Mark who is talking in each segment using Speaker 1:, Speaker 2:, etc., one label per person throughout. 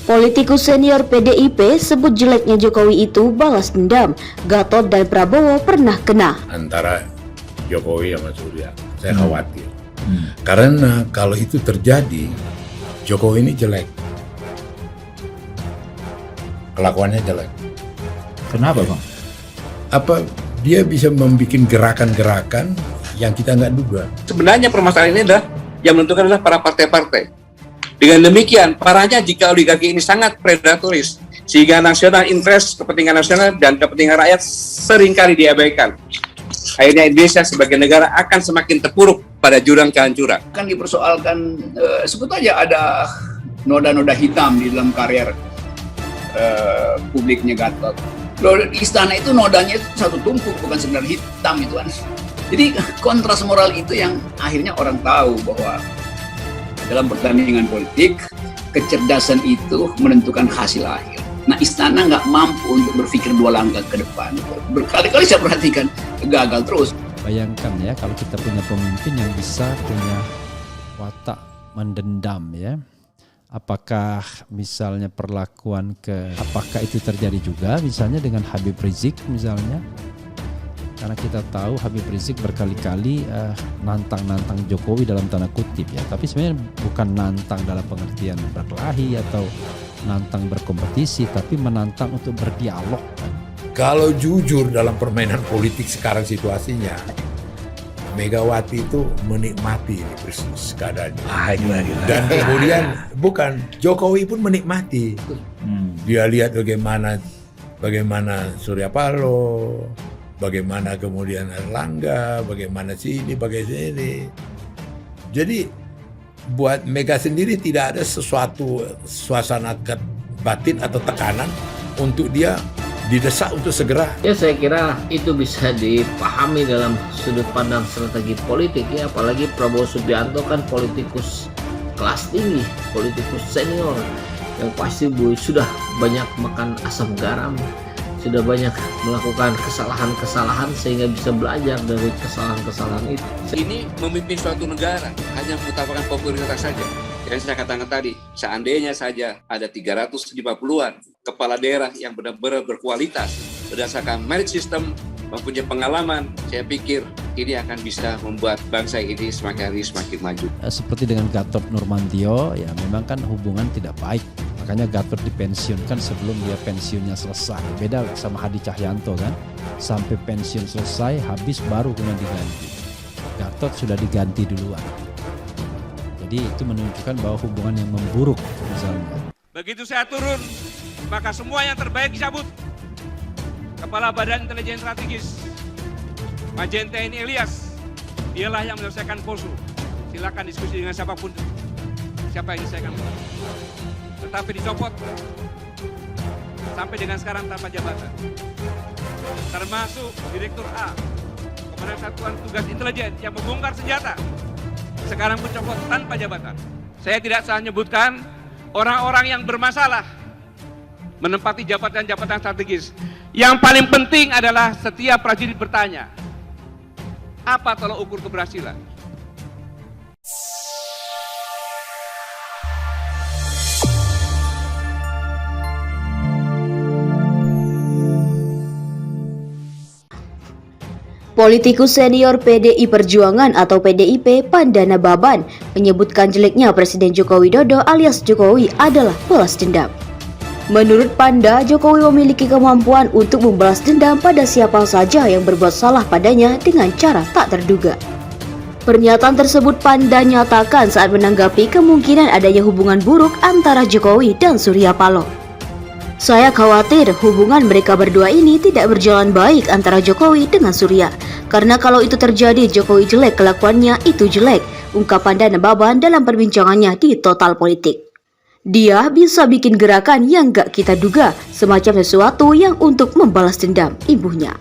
Speaker 1: Politikus senior PDIP sebut jeleknya Jokowi itu balas dendam. Gatot dan Prabowo pernah kena.
Speaker 2: Antara Jokowi sama Surya, saya khawatir. Karena kalau itu terjadi, Jokowi ini jelek. Kelakuannya jelek.
Speaker 3: Kenapa, Bang?
Speaker 2: Apa dia bisa membuat gerakan-gerakan yang kita nggak duga.
Speaker 4: Sebenarnya permasalahan ini adalah yang menentukan adalah para partai-partai. Dengan demikian, parahnya jika oligarki ini sangat predatoris, sehingga nasional interest, kepentingan nasional dan kepentingan rakyat seringkali diabaikan. Akhirnya Indonesia sebagai negara akan semakin terpuruk pada jurang kehancuran.
Speaker 5: Kan dipersoalkan, sebut aja ada noda-noda hitam di dalam karier publiknya Gatot. Loh, di istana itu nodanya itu satu tumpuk, bukan sekedar hitam itu kan. Jadi kontras moral itu yang akhirnya orang tahu bahwa dalam pertandingan politik, kecerdasan itu menentukan hasil akhir. Nah, istana nggak mampu untuk berpikir dua langkah ke depan. Berkali-kali saya perhatikan, gagal terus.
Speaker 3: Bayangkan ya, kalau kita punya pemimpin yang bisa punya watak mendendam ya. Apakah misalnya apakah itu terjadi juga misalnya dengan Habib Rizik misalnya? Karena kita tahu Habib Rizik berkali-kali nantang-nantang Jokowi dalam tanda kutip ya. Tapi sebenarnya bukan nantang dalam pengertian berkelahi atau nantang berkompetisi, tapi menantang untuk berdialog kan.
Speaker 2: Kalau jujur dalam permainan politik sekarang situasinya, Megawati itu menikmati ini persis keadaannya. Dan kemudian Jokowi pun menikmati. Dia lihat bagaimana Surya Paloh, bagaimana kemudian Erlangga, bagaimana sini. Jadi buat Mega sendiri tidak ada sesuatu suasana batin atau tekanan untuk dia didesak untuk segera.
Speaker 6: Ya, saya kira itu bisa dipahami dalam sudut pandang strategi politik ya, apalagi Prabowo Subianto kan politikus kelas tinggi, politikus senior yang pasti sudah banyak makan asam garam, sudah banyak melakukan kesalahan-kesalahan sehingga bisa belajar dari kesalahan-kesalahan itu.
Speaker 4: Ini memimpin suatu negara hanya mengutamakan popularitas saja. Yang saya katakan tadi, seandainya saja ada 350-an kepala daerah yang benar-benar berkualitas berdasarkan merit system, mempunyai pengalaman, saya pikir ini akan bisa membuat bangsa ini semakin hari semakin maju.
Speaker 3: Seperti dengan Gatot Nurmantio, ya memang kan hubungan tidak baik. Makanya Gatot dipensiunkan sebelum dia pensiunnya selesai. Beda sama Hadi Cahyanto kan, sampai pensiun selesai, habis baru kemudian diganti. Gatot sudah diganti duluan. Jadi itu menunjukkan bahwa hubungan yang memburuk misalnya.
Speaker 7: Begitu saya turun, maka semua yang terbaik dicabut. Kepala Badan Intelijen Strategis, Majen TNI Ilyas, dialah yang menyelesaikan Poso. Silakan diskusi dengan siapapun, siapa yang menyelesaikan. Tetapi dicopot sampai dengan sekarang tanpa jabatan. Termasuk Direktur A, Komandan Satuan Tugas Intelijen yang membongkar senjata, sekarang pun copot tanpa jabatan. Saya tidak salah menyebutkan orang-orang yang bermasalah menempati jabatan-jabatan strategis. Yang paling penting adalah setiap prajurit bertanya, apa tolak ukur keberhasilan?
Speaker 1: Politikus senior PDI Perjuangan atau PDIP Pandana Baban menyebutkan jeleknya Presiden Joko Widodo alias Jokowi adalah balas dendam. Menurut Panda, Jokowi memiliki kemampuan untuk membalas dendam pada siapa saja yang berbuat salah padanya dengan cara tak terduga. Pernyataan tersebut Panda nyatakan saat menanggapi kemungkinan adanya hubungan buruk antara Jokowi dan Surya Paloh. Saya khawatir hubungan mereka berdua ini tidak berjalan baik antara Jokowi dengan Surya. Karena kalau itu terjadi, Jokowi jelek kelakuannya itu jelek, ungkap Pandana Baban dalam perbincangannya di Total Politik. Dia bisa bikin gerakan yang gak kita duga, semacam sesuatu yang untuk membalas dendam, ibunya.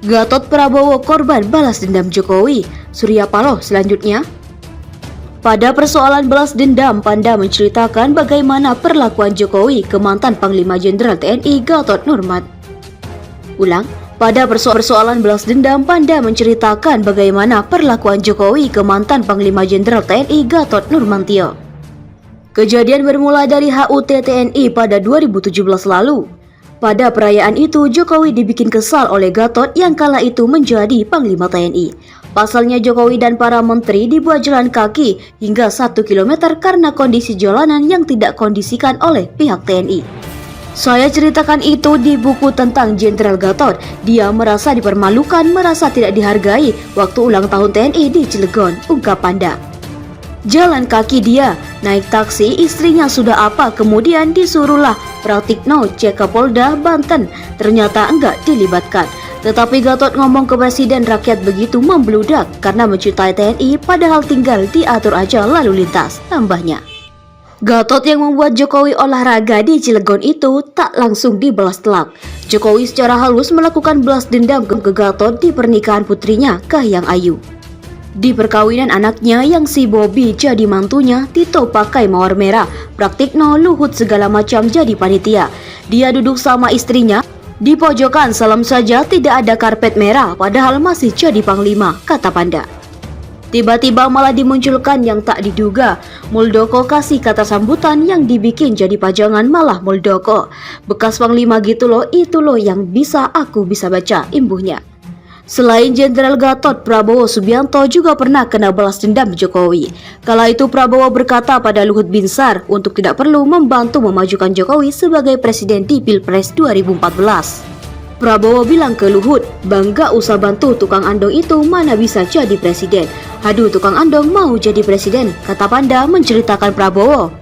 Speaker 1: Gatot Prabowo korban balas dendam Jokowi, Surya Paloh selanjutnya. Pada persoalan balas dendam, Panda menceritakan bagaimana perlakuan Jokowi ke mantan Panglima Jenderal TNI Gatot Nurmantio. Pada persoalan balas dendam, Panda menceritakan bagaimana perlakuan Jokowi ke mantan Panglima Jenderal TNI Gatot Nurmantio. Kejadian bermula dari HUT TNI pada 2017 lalu. Pada perayaan itu, Jokowi dibikin kesal oleh Gatot yang kala itu menjadi Panglima TNI. Pasalnya Jokowi dan para menteri dibuat jalan kaki hingga 1 km karena kondisi jalanan yang tidak kondisikan oleh pihak TNI. Saya ceritakan itu di buku tentang Jenderal Gatot. Dia merasa dipermalukan, merasa tidak dihargai waktu ulang tahun TNI di Cilegon, ungkap Panda. Jalan kaki dia, naik taksi, istrinya sudah apa, kemudian disuruhlah Pratikno cek ke Polda Banten, ternyata enggak dilibatkan. Tetapi Gatot ngomong ke Presiden rakyat begitu membludak karena mencintai TNI padahal tinggal diatur aja lalu lintas, tambahnya. Gatot yang membuat Jokowi olahraga di Cilegon itu tak langsung dibalas telak. Jokowi secara halus melakukan balas dendam ke Gatot di pernikahan putrinya Kahiyang Ayu. Di perkawinan anaknya yang si Bobby jadi mantunya, Tito pakai mawar merah, Pratikno, Luhut segala macam jadi panitia. Dia duduk sama istrinya di pojokan, salam saja tidak ada karpet merah padahal masih jadi panglima, kata Panda. Tiba-tiba malah dimunculkan yang tak diduga. Muldoko kasih kata sambutan yang dibikin jadi pajangan malah Muldoko. Bekas panglima gitu loh, itu loh yang bisa baca, imbuhnya. Selain Jenderal Gatot, Prabowo Subianto juga pernah kena balas dendam Jokowi. Kala itu Prabowo berkata pada Luhut Binsar untuk tidak perlu membantu memajukan Jokowi sebagai presiden di Pilpres 2014. Prabowo bilang ke Luhut, "Bang gak usah bantu tukang andong itu, mana bisa jadi presiden. Haduh, tukang andong mau jadi presiden," kata Panda menceritakan Prabowo.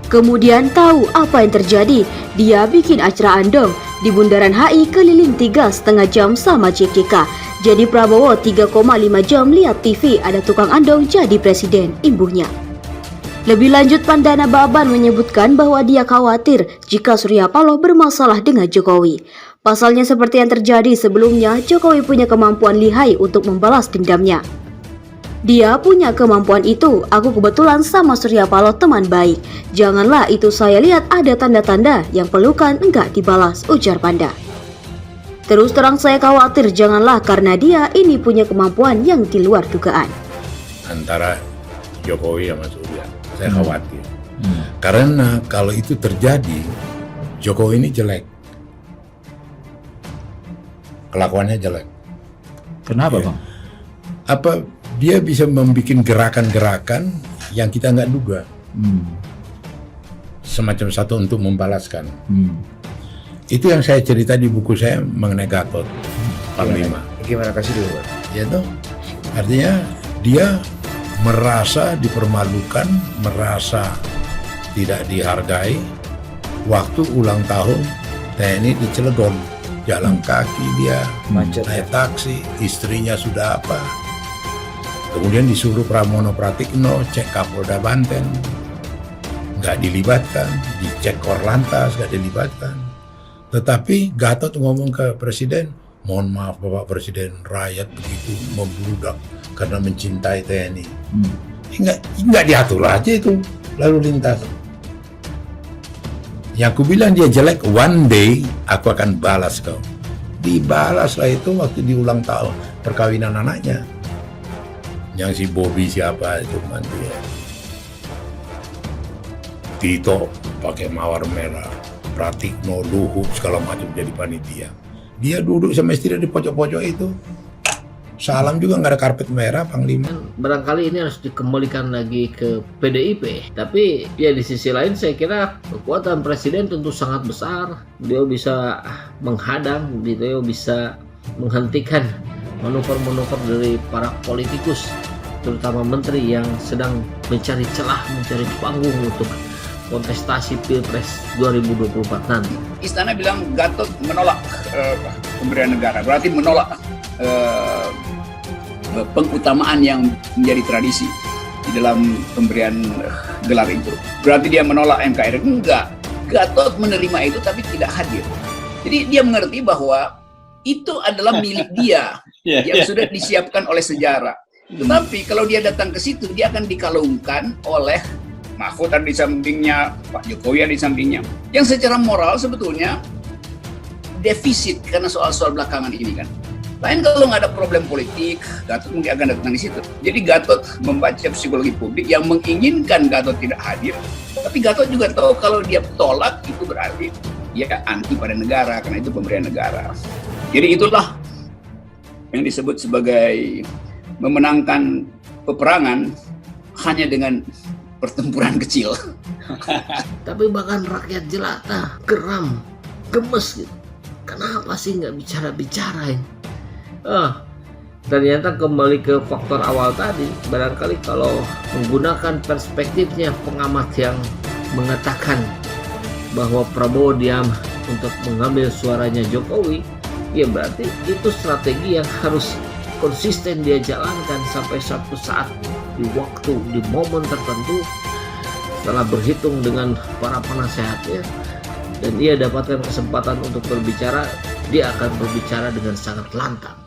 Speaker 1: Kemudian tahu apa yang terjadi, dia bikin acara andong di Bundaran HI keliling 3,5 jam sama CKK. Jadi Prabowo 3,5 jam lihat TV ada tukang andong jadi presiden, imbuhnya. Lebih lanjut, Pandana Baban menyebutkan bahwa dia khawatir jika Surya Paloh bermasalah dengan Jokowi. Pasalnya seperti yang terjadi sebelumnya, Jokowi punya kemampuan lihai untuk membalas dendamnya. Dia punya kemampuan itu, aku kebetulan sama Surya Paloh teman baik. Janganlah itu saya lihat ada tanda-tanda yang pelukan enggak dibalas, ujar Panda. Terus terang saya khawatir janganlah karena dia ini punya kemampuan yang di luar dugaan.
Speaker 2: Antara Jokowi sama Surya, saya khawatir. Karena kalau itu terjadi, Jokowi ini jelek. Kelakuannya jelek.
Speaker 8: Kenapa,
Speaker 2: Ya.
Speaker 8: Bang?
Speaker 2: Apa dia bisa membuat gerakan-gerakan yang kita nggak duga. Semacam satu untuk membalaskan. Itu yang saya cerita di buku saya mengenai Gatot, Panglima.
Speaker 8: Gimana kasih dulu, Bang?
Speaker 2: Ya toh, artinya dia merasa dipermalukan, merasa tidak dihargai waktu ulang tahun TNI di Cilegon. Jalan kaki dia,
Speaker 8: Macet.
Speaker 2: naik taksi, istrinya sudah apa. Kemudian disuruh Pramono Pratikno cek Kapolda Banten, nggak dilibatkan, dicek Korlantas, nggak dilibatkan. Tetapi Gatot ngomong ke Presiden, mohon maaf Bapak Presiden, rakyat begitu membludak karena mencintai TNI. Nggak diatur aja itu lalu lintas. Yang aku bilang dia jelek, one day aku akan balas kau. Dibalaslah itu waktu di ulang tahun perkawinan anaknya. Yang si Bobby siapa itu mantu ya. Tito pakai mawar merah, Pratikno, Luhut segala macam jadi panitia. Dia duduk sama istrinya di pojok-pojok itu. Salam juga nggak ada karpet merah, Panglima.
Speaker 6: Barangkali ini harus dikembalikan lagi ke PDIP. Tapi ya di sisi lain saya kira kekuatan presiden tentu sangat besar. Dia bisa menghadang, dia bisa menghentikan manuver-manuver dari para politikus, terutama menteri yang sedang mencari celah, mencari panggung untuk kontestasi Pilpres 2024 nanti.
Speaker 5: Istana bilang Gatot menolak pemberian negara, berarti menolak pengutamaan yang menjadi tradisi di dalam pemberian gelar itu. Berarti dia menolak NKRI? Enggak. Gatot menerima itu tapi tidak hadir. Jadi dia mengerti bahwa itu adalah milik dia yang sudah disiapkan oleh sejarah. Tetapi kalau dia datang ke situ, dia akan dikalungkan oleh Mahfud ada di sampingnya, Pak Jokowi ada di sampingnya. Yang secara moral sebetulnya defisit karena soal-soal belakangan ini kan. Lain kalau nggak ada problem politik, Gatot mungkin akan datang di situ. Jadi Gatot membaca psikologi publik yang menginginkan Gatot tidak hadir, tapi Gatot juga tahu kalau dia tolak itu berarti dia anti pada negara, karena itu pemberian negara. Jadi itulah yang disebut sebagai memenangkan peperangan hanya dengan pertempuran kecil.
Speaker 6: Tapi bahkan rakyat jelata, geram, gemes gitu. Kenapa sih nggak bicara-bicara ini? Ternyata kembali ke faktor awal tadi, barangkali kalau menggunakan perspektifnya pengamat yang mengatakan bahwa Prabowo diam untuk mengambil suaranya Jokowi, ya berarti itu strategi yang harus konsisten dia jalankan sampai suatu saat di waktu, di momen tertentu, setelah berhitung dengan para penasehatnya dan ia dapatkan kesempatan untuk berbicara, dia akan berbicara dengan sangat lantang.